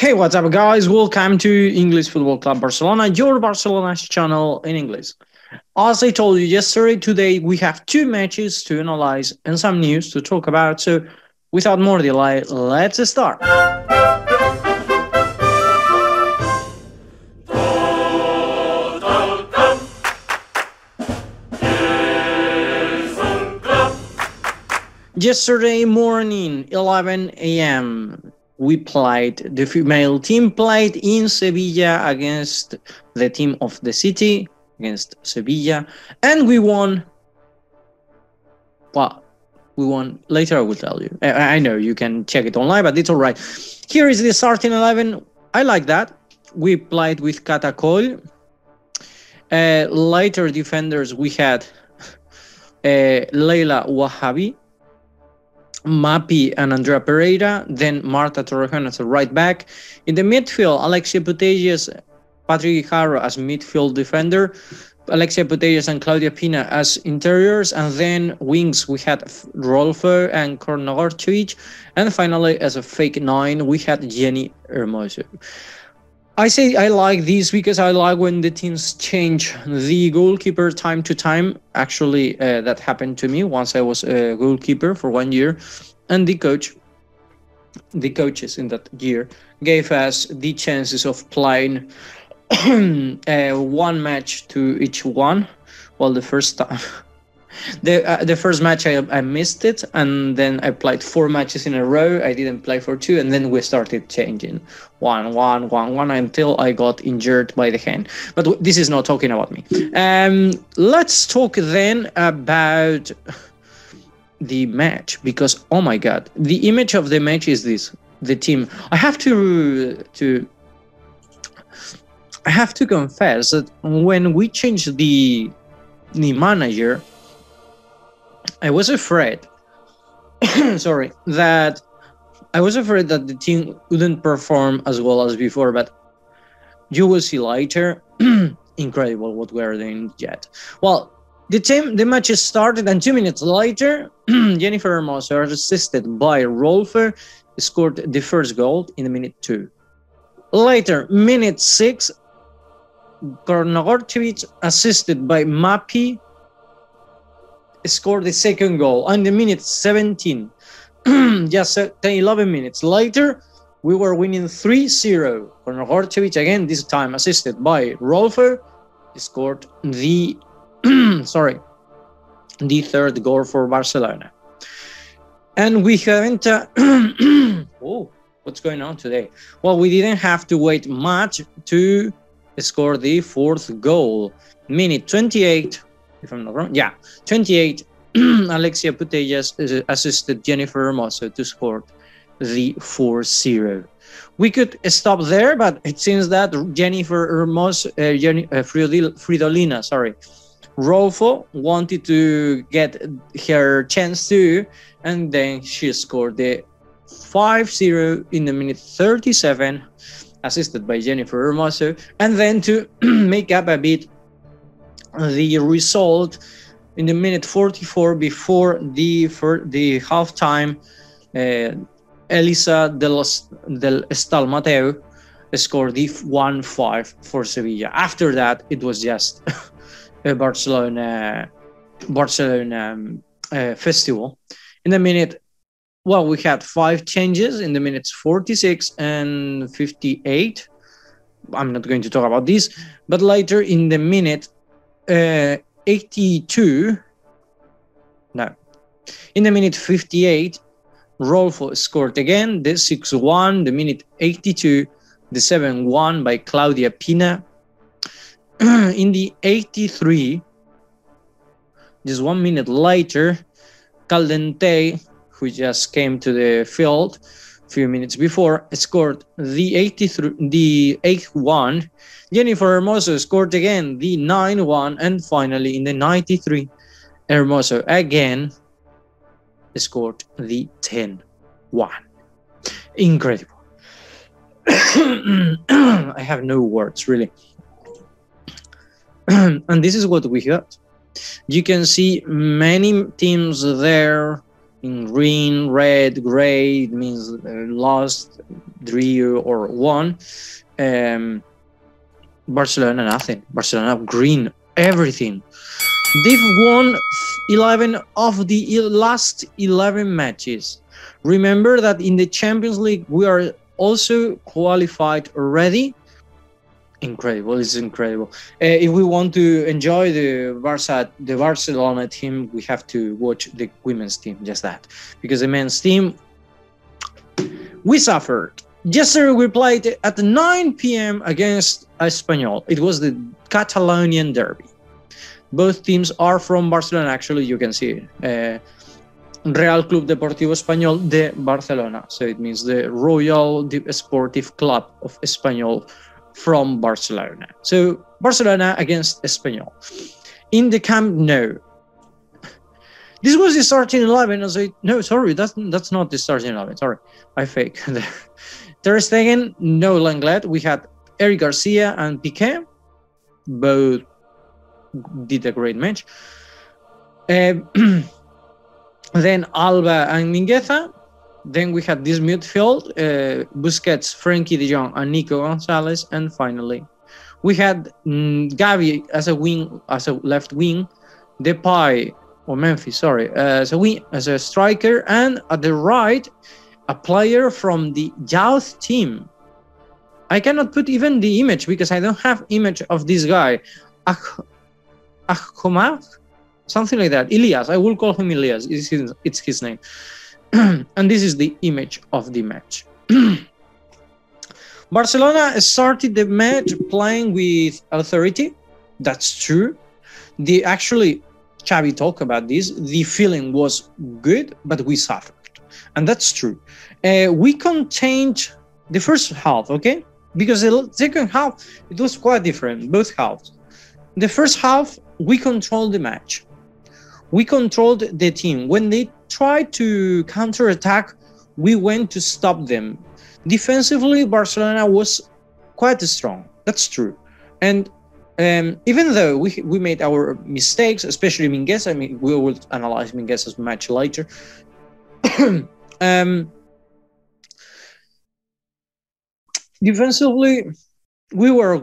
Hey, what's up, guys? Welcome to English Football Club Barcelona, your Barcelona's channel in English. As I told you yesterday, today we have two matches to analyze and some news to talk about. So, without more delay, let's start. Yesterday morning, 11 a.m., we played, the female team played in Sevilla against the team of the city, against Sevilla, and we won. Well, we won. Later I will tell you. I know you can check it online, but it's all right. Here is the starting 11. I like that. We played with Catacol. Later defenders, we had Leila Wahabi, Mapi and Andrea Pereira, then Marta Torrejon as a right back. In the midfield, Alexia Putellas, Patrick Guijarro as midfield defender, Alexia Putellas and Claudia Pena as interiors, and then wings we had Rolfo and Kornogorcevic, and finally as a fake 9 we had Jenny Hermoso. I say I like this because I like when the teams change the goalkeeper time to time. Actually, that happened to me once I was a goalkeeper for 1 year, and the coaches in that year gave us the chances of playing one match to each one. Well, the first time. The first match I missed it, and then I played 4 matches in a row. I didn't play for 2, and then we started changing one until I got injured by the hand. But this is not talking about me. Let's talk then about the match, because oh my god, the image of the match is this: the team. I have to confess that when we changed the manager, I was afraid. that the team wouldn't perform as well as before, but you will see later. Incredible what we are doing yet. Well, the match started, and 2 minutes later, Jennifer Hermoso, assisted by Rolfo, scored the first goal in minute 2. Later, minute 6, Kornogorcevic, assisted by Mapi, scored the second goal. And the minute 17, just 11 minutes later, we were winning 3-0. Kornogorcevic, again, this time assisted by Rolfo, scored the the third goal for Barcelona. And we haven't oh, what's going on today? Well, we didn't have to wait much to score the fourth goal. Minute 28, if I'm not wrong, 28, Alexia Putellas assisted Jennifer Hermoso to score the 4-0. We could stop there, but it seems that Jennifer Hermoso, Fridolina, Rolfo wanted to get her chance too, and then she scored the 5-0 in the minute 37, assisted by Jennifer Hermoso. And then to make up a bit the result, in the minute 44 before the halftime, Elisa del Estal Mateo scored the 1-5 for Sevilla. After that, it was just a Barcelona festival. In the minute, well, we had 5 changes in the minutes 46 and 58. I'm not going to talk about this, but later in the minute 82, no, in the minute 58, Rolfo scored again, the 6-1, the minute 82, the 7-1 by Claudia Pena. In the 83, just 1 minute later, Caldente, who just came to the field a few minutes before, scored the 8-1. Jennifer Hermoso scored again the 9-1, and finally in the 93, Hermoso again scored the 10-1. Incredible. I have no words, really. And this is what we got. You can see many teams there in green, red, gray. It means lost, drew, or won. Barcelona, nothing. Barcelona, green, everything. They've won 11 of the last 11 matches. Remember that in the Champions League, we are also qualified already. Incredible, it's incredible. If we want to enjoy the Barcelona team, we have to watch the women's team, just that. Because the men's team, we suffered. Yesterday we played at 9 p.m. against Espanyol. It was the Catalonian derby. Both teams are from Barcelona, actually, you can see it. Real Club Deportivo Espanyol de Barcelona. So it means the Royal Sportive Club of Espanyol from Barcelona. So Barcelona against Espanyol. In the Camp Nou. This was the starting 11. I was like, no, sorry, that's not the starting 11. Sorry, I fake. Ter Stegen, no Lenglet. We had Eric Garcia and Piqué. Both did a great match. Then Alba and Mingueza. Then we had this midfield, Busquets, Frenkie de Jong, and Nico Gonzalez. And finally, we had Gavi as a left wing, Depay, or Memphis, sorry, as a striker, and at the right, a player from the youth team. I cannot put even the image because I don't have image of this guy. Ahkomah? Something like that. Elias. I will call him Elias. It's his name. And this is the image of the match. Barcelona started the match playing with authority. That's true. Xavi talked about this. The feeling was good, but we suffered. And that's true. We contained the first half, okay? Because the second half, it was quite different, both halves. The first half, we controlled the match. We controlled the team. When they tried to counterattack, we went to stop them. Defensively, Barcelona was quite strong. That's true. And even though we made our mistakes, especially Mingueza, I mean, we will analyze Mingueza's match later. Defensively, we were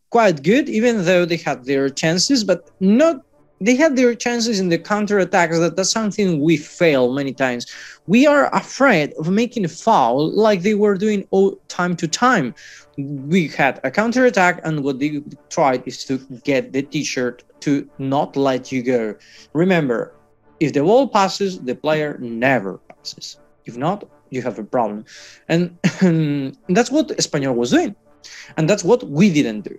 quite good, even though they had their chances, but not. They had their chances in the counter-attacks. That's something we fail many times. We are afraid of making a foul like they were doing all time to time. We had a counter-attack, and what they tried is to get the t-shirt to not let you go. Remember, if the ball passes, the player never passes. If not, you have a problem. And that's what Espanyol was doing. And that's what we didn't do.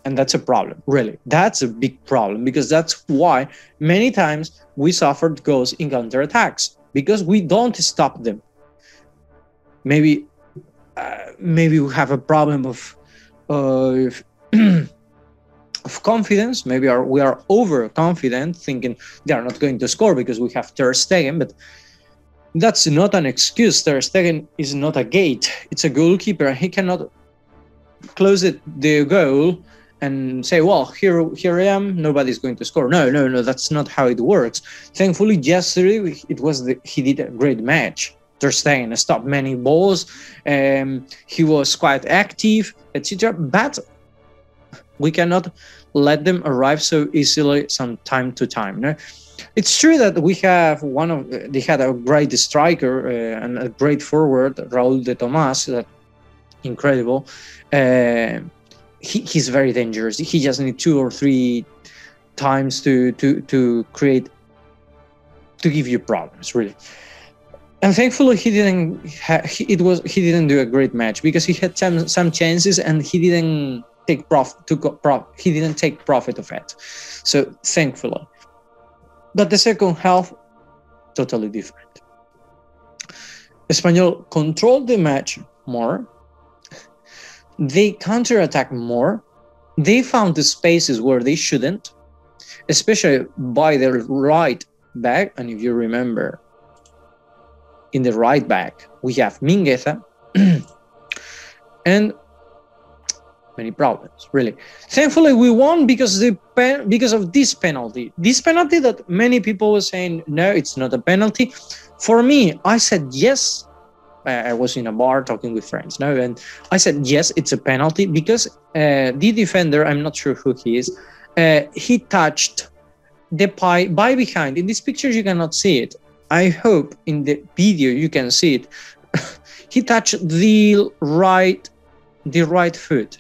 And that's a problem, really. That's a big problem, because that's why many times we suffered goals in counterattacks, because we don't stop them. Maybe we have a problem of confidence. Maybe we are overconfident, thinking they are not going to score because we have Ter Stegen, but that's not an excuse. Ter Stegen is not a gate. It's a goalkeeper. He cannot close the goal and say, well, here I am, nobody's going to score. No, that's not how it works. Thankfully, yesterday, he did a great match. Ter Stegen stopped many balls, he was quite active, etc. But we cannot let them arrive so easily from time to time. No? It's true that they had a great striker and a great forward, Raúl de Tomás, that incredible. He's very dangerous. He just needs 2 or 3 times to give you problems, really. And thankfully, he didn't do a great match, because he had some chances and he didn't take profit of it. So thankfully, but the second half, totally different. Espanyol controlled the match more. They counterattack more. They found the spaces where they shouldn't, especially by their right back. And if you remember, in the right back, we have Mingueza and many problems, really. Thankfully, we won because of this penalty. This penalty that many people were saying, no, it's not a penalty. For me, I said yes. I was in a bar talking with friends, no, and I said yes, it's a penalty because the defender, I'm not sure who he is, he touched Depay by behind. In these pictures, you cannot see it. I hope in the video you can see it. He touched the right foot.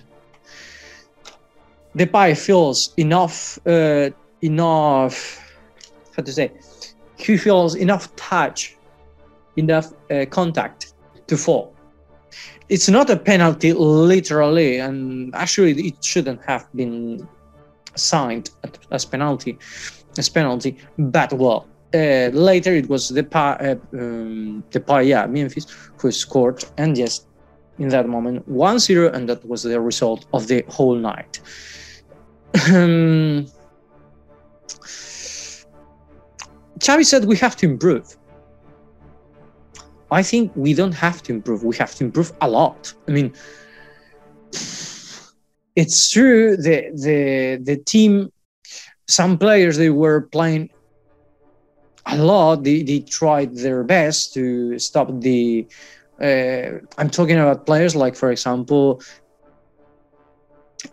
Depay feels enough, how to say? He feels enough touch, enough contact to fall. It's not a penalty literally, and actually it shouldn't have been signed as penalty, but well, later it was Depay, Memphis, who scored, and yes, in that moment 1-0, and that was the result of the whole night. Xavi said we have to improve. I think we don't have to improve. We have to improve a lot. I mean, it's true the team, some players, they were playing a lot. They tried their best to stop the. I'm talking about players like, for example,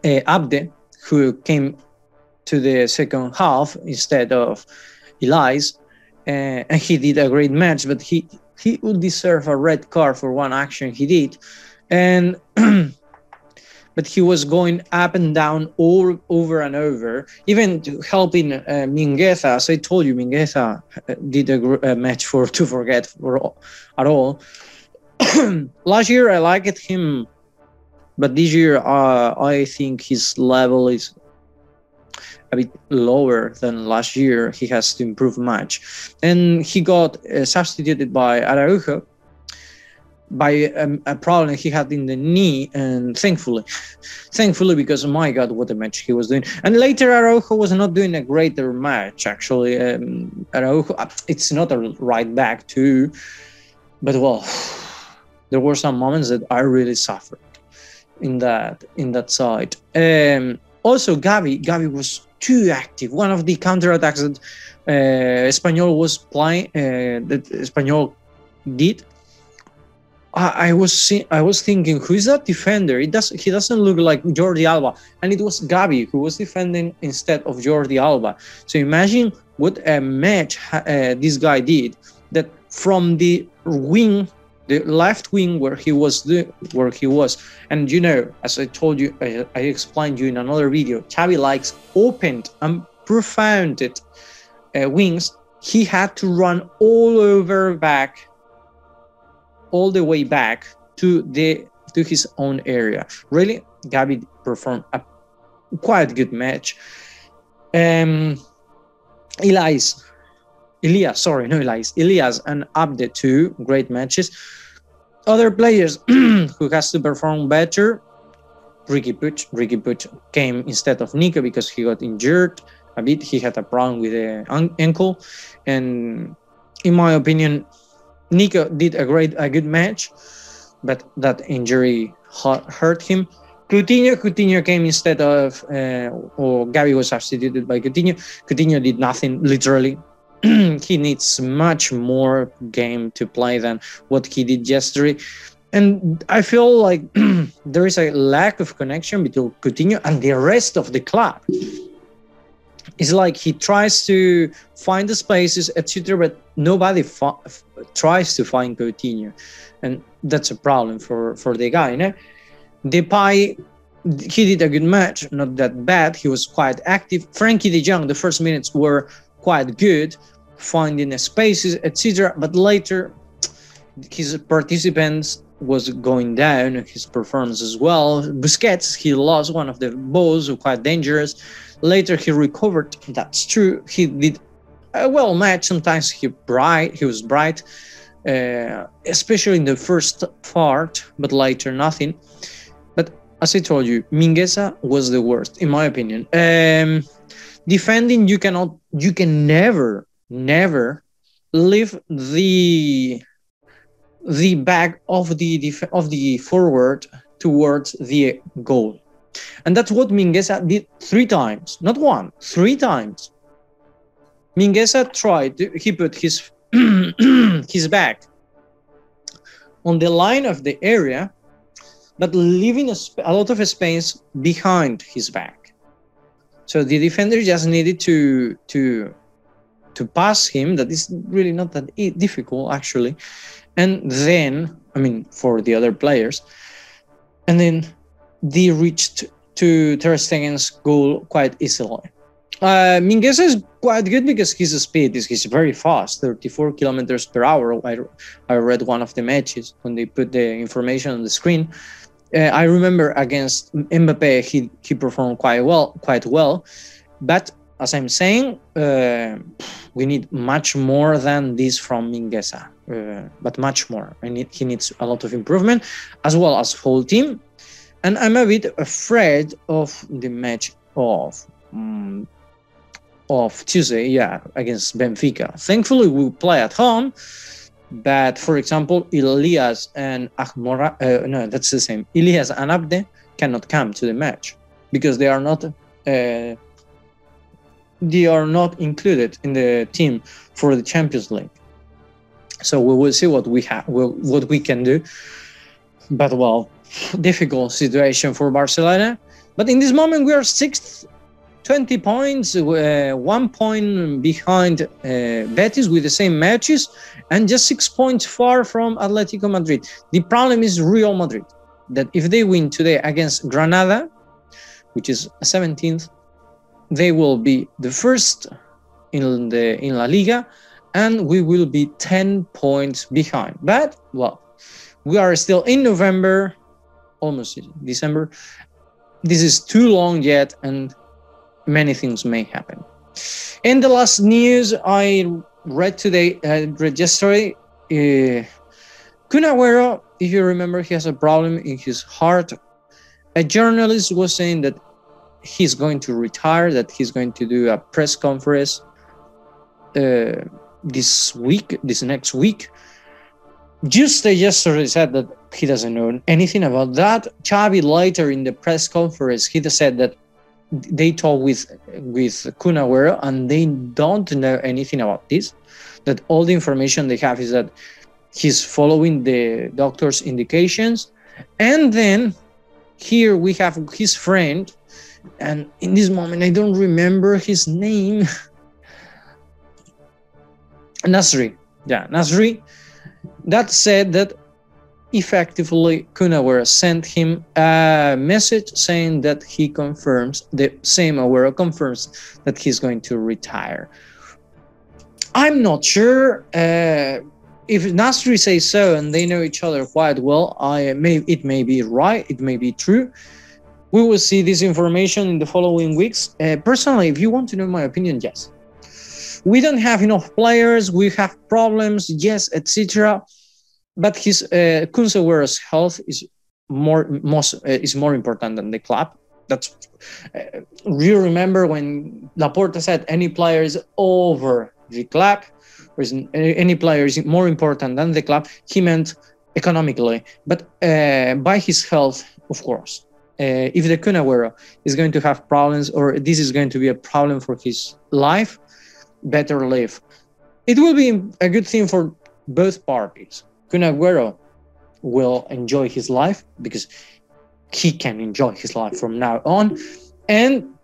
Abde, who came to the second half instead of Ilaix, and he did a great match, but he would deserve a red card for one action he did, and but he was going up and down all over and over, even helping Mingueza. As I told you, Mingueza did a match to forget at all. Last year I liked him, but this year I think his level is a bit lower than last year. He has to improve much, and he got substituted by Araujo by a problem he had in the knee, and thankfully, because my God, what a match he was doing. And later Araujo was not doing a greater match actually. Araujo, it's not a right back too, but well, there were some moments that I really suffered in that side. Also, Gavi was too active. One of the counterattacks that Espanyol was playing, that Espanyol did, I was thinking, who is that defender? He doesn't look like Jordi Alba, and it was Gavi who was defending instead of Jordi Alba. So imagine what a match this guy did. That from the wing, the left wing where he was, and you know, as I told you, I explained you in another video, Xavi likes opened and profounded wings. He had to run all the way back to his own area. Really, Gavi performed a quite good match. Ilaix and Abde, too, great matches. Other players who has to perform better, Ricky Puig came instead of Nico because he got injured a bit. He had a problem with the ankle, and in my opinion, Nico did a good match, but that injury hurt him. Coutinho came instead of, or Gavi was substituted by Coutinho. Coutinho did nothing, literally. He needs much more game to play than what he did yesterday. And I feel like there is a lack of connection between Coutinho and the rest of the club. It's like he tries to find the spaces, etc., but nobody tries to find Coutinho. And that's a problem for the guy, you know? Depay, he did a good match, not that bad. He was quite active. Frankie de Jong, the first minutes were quite good, finding spaces, etc. But later, his participants was going down, his performance as well. Busquets, he lost one of the balls, quite dangerous. Later, he recovered. That's true. He did a well match. Sometimes he was bright, especially in the first part, but later nothing. But as I told you, Mingueza was the worst, in my opinion. Defending, you can never leave the back of the forward towards the goal, and that's what Mingueza did 3 times, not 1, 3 times. Mingueza tried. He put his his back on the line of the area, but leaving a lot of space behind his back. So the defender just needed to pass him. That is really not that difficult, actually. And then, I mean, for the other players, and then they reached to Ter Stegen's goal quite easily. Mingueza is quite good because his speed he's very fast, 34 kilometers per hour. I read one of the matches when they put the information on the screen. I remember against Mbappe, he performed quite well. But as I'm saying, we need much more than this from Mingueza, but much more. He needs a lot of improvement, as well as whole team. And I'm a bit afraid of the match of Tuesday, against Benfica. Thankfully, we play at home. But for example, Elias and that's the same. Elias and Abde cannot come to the match because they are not included in the team for the Champions League. So we will see what we can do. But well, difficult situation for Barcelona. But in this moment, we are 6th, 20 points, 1 point behind Betis with the same matches, and just 6 points far from Atletico Madrid. The problem is Real Madrid, that if they win today against Granada, which is 17th, they will be the first in La Liga, and we will be 10 points behind. But, well, we are still in November, almost December. This is too long yet, and many things may happen. In the last news I read yesterday, Kun Agüero, if you remember, he has a problem in his heart. A journalist was saying that he's going to retire, that he's going to do a press conference this next week. Just yesterday said that he doesn't know anything about that. Xavi later in the press conference, he said that they talk with Kun Agüero and they don't know anything about this, that all the information they have is that he's following the doctor's indications. And then here we have his friend, and in this moment I don't remember his name. Nasri, that said that effectively Kun Agüero sent him a message saying that he confirms, the same Agüero confirms that he's going to retire. I'm not sure if Nasri says so, and they know each other quite well. It may be right, it may be true. We will see this information in the following weeks. Personally, if you want to know my opinion, yes. We don't have enough players, we have problems, yes, etc. But his Kun Agüero's health is more important than the club. That's you remember when Laporta said any player is over the club, or any player is more important than the club. He meant economically, but by his health, of course. If the Kun Agüero is going to have problems, or this is going to be a problem for his life, better leave. It will be a good thing for both parties. Kun Agüero will enjoy his life because he can enjoy his life from now on. And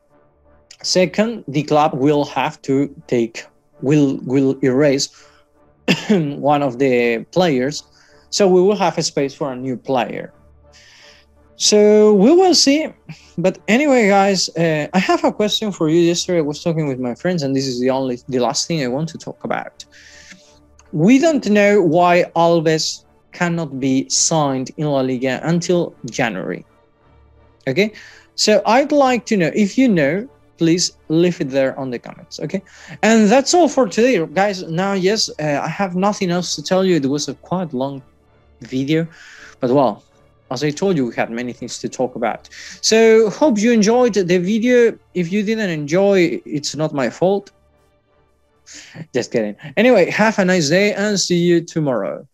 second, the club will have to will erase one of the players. So we will have a space for a new player. So we will see. But anyway, guys, I have a question for you. Yesterday I was talking with my friends, and this is the last thing I want to talk about. We don't know why Alves cannot be signed in La Liga until January. Okay? So I'd like to know, if you know, please leave it there on the comments, okay? And that's all for today, guys. Now, yes, I have nothing else to tell you. It was a quite long video, but well, as I told you, we had many things to talk about. So hope you enjoyed the video. If you didn't enjoy, it's not my fault. Just kidding. Anyway, have a nice day and see you tomorrow.